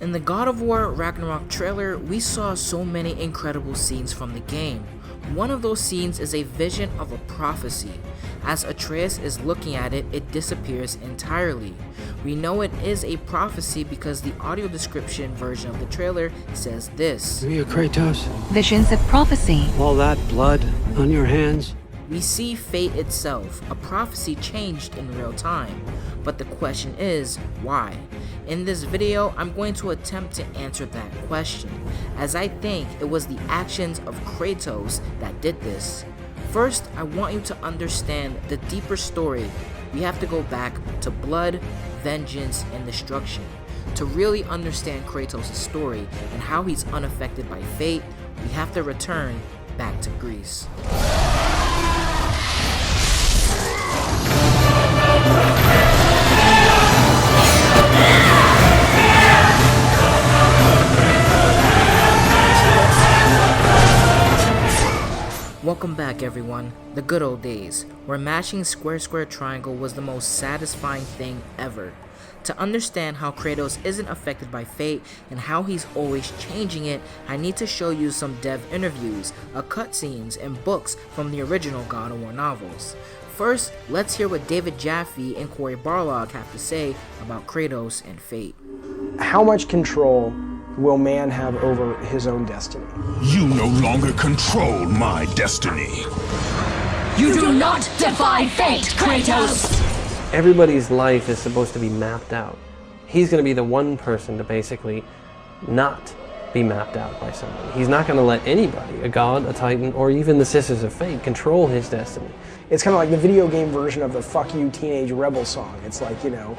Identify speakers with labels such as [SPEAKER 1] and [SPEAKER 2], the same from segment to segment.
[SPEAKER 1] In the God of War Ragnarok trailer, we saw so many incredible scenes from the game. One of those scenes is a vision of a prophecy. As Atreus is looking at it, it disappears entirely. We know it is a prophecy because the audio description version of the trailer says this.
[SPEAKER 2] Are you Kratos?
[SPEAKER 3] Visions of prophecy.
[SPEAKER 2] All that blood on your hands?
[SPEAKER 1] We see fate itself, a prophecy changed in real time. But the question is, why? In this video, I'm going to attempt to answer that question, as I think it was the actions of Kratos that did this. First, I want you to understand the deeper story. We have to go back to blood, vengeance, and destruction. To really understand Kratos' story and how he's unaffected by fate, we have to return back to Greece. Welcome back everyone, the good old days, where mashing square triangle was the most satisfying thing ever. To understand how Kratos isn't affected by fate and how he's always changing it, I need to show you some dev interviews, cutscenes, and books from the original God of War novels. First, let's hear what David Jaffe and Corey Barlog have to say about Kratos and fate.
[SPEAKER 4] How much control will man have over his own destiny?
[SPEAKER 5] You no longer control my destiny.
[SPEAKER 6] You do not defy fate, Kratos!
[SPEAKER 7] Everybody's life is supposed to be mapped out. He's going to be the one person to basically not be mapped out by somebody. He's not going to let anybody, a god, a titan, or even the Sisters of Fate, control his destiny.
[SPEAKER 4] It's kind of like the video game version of the fuck you teenage rebel song. It's like, you know,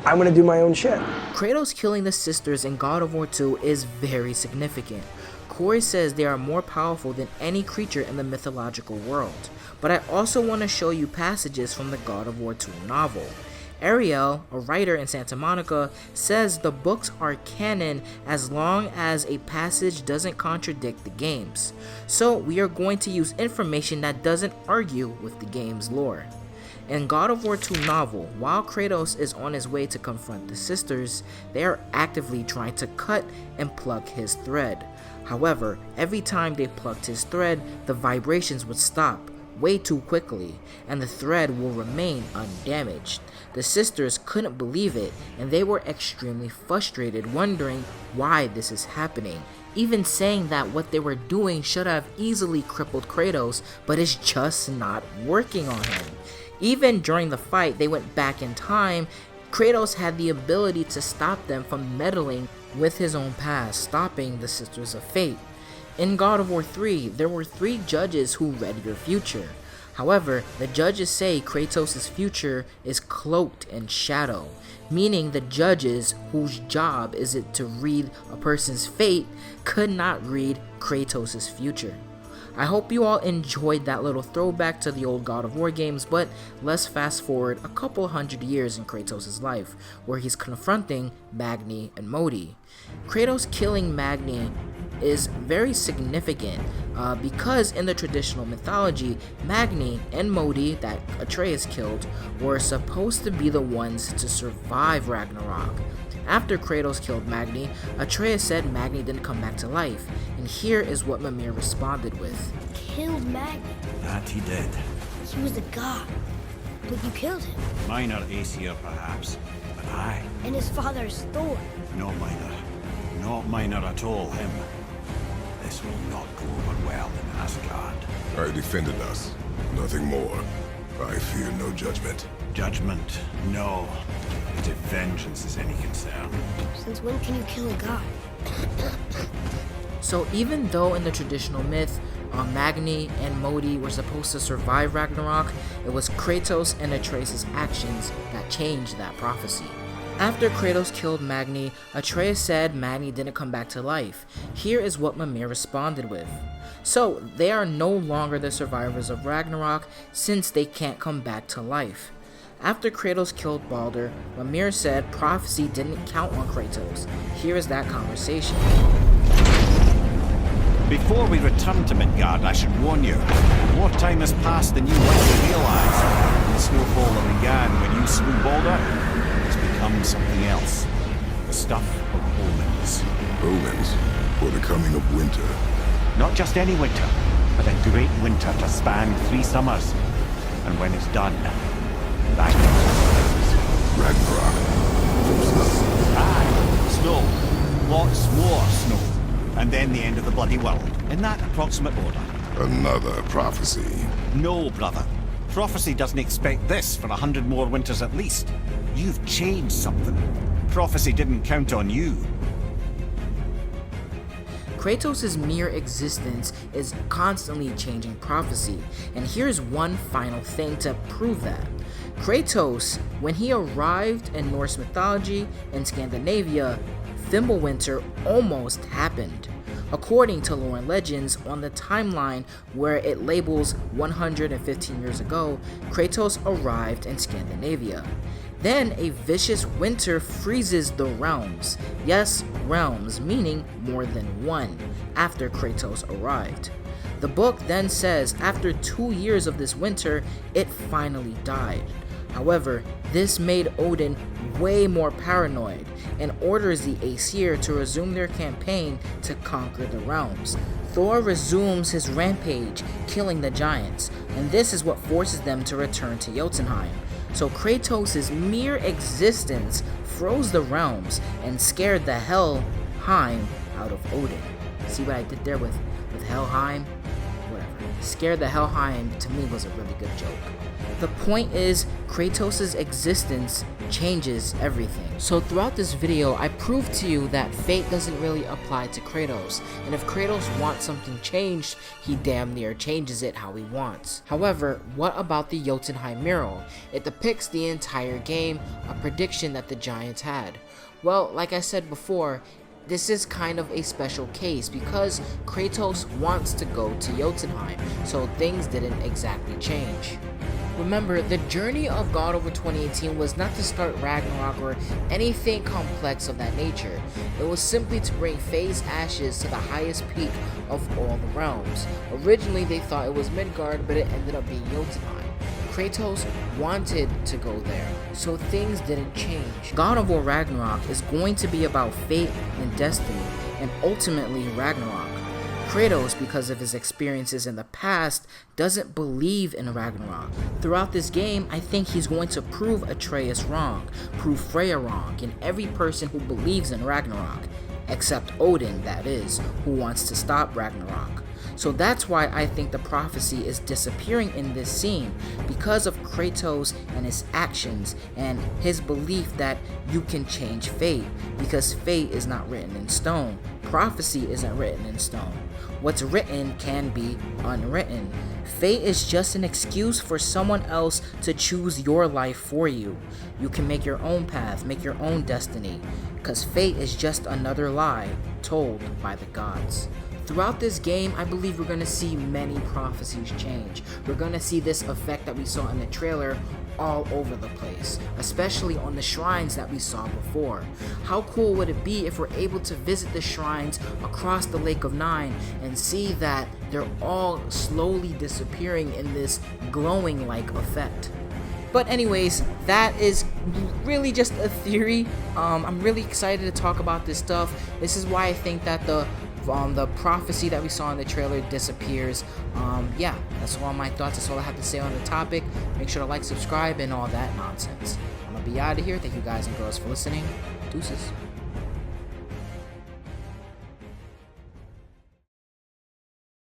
[SPEAKER 4] I'm gonna do my own shit.
[SPEAKER 1] Kratos killing the sisters in God of War 2 is very significant. Corey says they are more powerful than any creature in the mythological world. But I also want to show you passages from the God of War 2 novel. Ariel, a writer in Santa Monica, says the books are canon as long as a passage doesn't contradict the games. So we are going to use information that doesn't argue with the game's lore. In God of War 2 novel, while Kratos is on his way to confront the sisters, they are actively trying to cut and pluck his thread. However, every time they plucked his thread, the vibrations would stop way too quickly, and the thread will remain undamaged. The sisters couldn't believe it, and they were extremely frustrated, wondering why this is happening, even saying that what they were doing should have easily crippled Kratos, but it's just not working on him. Even during the fight, they went back in time. Kratos had the ability to stop them from meddling with his own past, stopping the Sisters of Fate. In God of War 3, there were 3 judges who read your future. However, the judges say Kratos' future is cloaked in shadow, meaning the judges, whose job is it to read a person's fate, could not read Kratos' future. I hope you all enjoyed that little throwback to the old God of War games, but let's fast forward a couple hundred years in Kratos' life, where he's confronting Magni and Modi. Kratos killing Magni is very significant because in the traditional mythology, Magni and Modi, that Atreus killed, were supposed to be the ones to survive Ragnarok. After Kratos killed Magni, Atreus said Magni didn't come back to life, and here is what Mimir responded with.
[SPEAKER 8] Killed Magni?
[SPEAKER 9] That he did.
[SPEAKER 8] He was a god, but you killed him.
[SPEAKER 9] Minor Aesir, perhaps, but I.
[SPEAKER 8] And his father is Thor.
[SPEAKER 9] No minor. Not minor at all, him. This will not go over well in Asgard.
[SPEAKER 5] I defended us. Nothing more. I fear no judgment.
[SPEAKER 9] Judgment, no. But if vengeance is any concern.
[SPEAKER 8] Since when can you kill a god?
[SPEAKER 1] So even though in the traditional myth, Magni and Modi were supposed to survive Ragnarok, it was Kratos and Atreus' actions that changed that prophecy. After Kratos killed Magni, Atreus said Magni didn't come back to life. Here is what Mimir responded with. So they are no longer the survivors of Ragnarok since they can't come back to life. After Kratos killed Baldur, Mimir said prophecy didn't count on Kratos. Here is that conversation.
[SPEAKER 9] Before we return to Midgard, I should warn you, more time has passed than you likely realize. The snowfall that began when you slew Baldur has become something else. The stuff of omens.
[SPEAKER 5] Omens for the coming of winter.
[SPEAKER 9] Not just any winter, but a great winter to span 3 summers. And when it's done,
[SPEAKER 5] Ragnarok.
[SPEAKER 9] Aye, snow. Lots more snow. And then the end of the bloody world. In that approximate order.
[SPEAKER 5] Another prophecy.
[SPEAKER 9] No, brother. Prophecy doesn't expect this for 100 more winters at least. You've changed something. Prophecy didn't count on you.
[SPEAKER 1] Kratos' mere existence is constantly changing prophecy, and here's one final thing to prove that. Kratos, when he arrived in Norse mythology and Scandinavia, Fimbulwinter almost happened. According to lore and legends, on the timeline where it labels 115 years ago, Kratos arrived in Scandinavia. Then a vicious winter freezes the realms. Yes, realms, meaning more than one, after Kratos arrived. The book then says after 2 years of this winter, it finally died. However, this made Odin way more paranoid and orders the Aesir to resume their campaign to conquer the realms. Thor resumes his rampage, killing the giants, and this is what forces them to return to Jotunheim. So Kratos' mere existence froze the realms and scared the Helheim out of Odin. See what I did there with Helheim? Whatever. Scared the Helheim to me was a really good joke. The point is, Kratos' existence changes everything. So throughout this video, I proved to you that fate doesn't really apply to Kratos, and if Kratos wants something changed, he damn near changes it how he wants. However, what about the Jotunheim mural? It depicts the entire game, a prediction that the giants had. Well, like I said before, this is kind of a special case because Kratos wants to go to Jotunheim, so things didn't exactly change. Remember, the journey of God over 2018 was not to start Ragnarok or anything complex of that nature. It was simply to bring Faye's ashes to the highest peak of all the realms. Originally, they thought it was Midgard, but it ended up being Jotunheim. Kratos wanted to go there, so things didn't change. God of War Ragnarok is going to be about fate and destiny, and ultimately Ragnarok. Kratos, because of his experiences in the past, doesn't believe in Ragnarok. Throughout this game, I think he's going to prove Atreus wrong, prove Freya wrong, and every person who believes in Ragnarok, except Odin, that is, who wants to stop Ragnarok. So that's why I think the prophecy is disappearing in this scene, because of Kratos and his actions and his belief that you can change fate, because fate is not written in stone. Prophecy isn't written in stone. What's written can be unwritten. Fate is just an excuse for someone else to choose your life for you. You can make your own path, make your own destiny, because fate is just another lie told by the gods. Throughout this game, I believe we're going to see many prophecies change. We're going to see this effect that we saw in the trailer all over the place, especially on the shrines that we saw before. How cool would it be if we're able to visit the shrines across the Lake of Nine and see that they're all slowly disappearing in this glowing like effect? But anyways, that is really just a theory. I'm really excited to talk about this stuff. This is why I think that the prophecy that we saw in the trailer disappears. Yeah, that's all my thoughts. That's all I have to say on the topic. Make sure to like, subscribe, and all that nonsense. I'm gonna be out of here. Thank you guys and girls for listening. Deuces.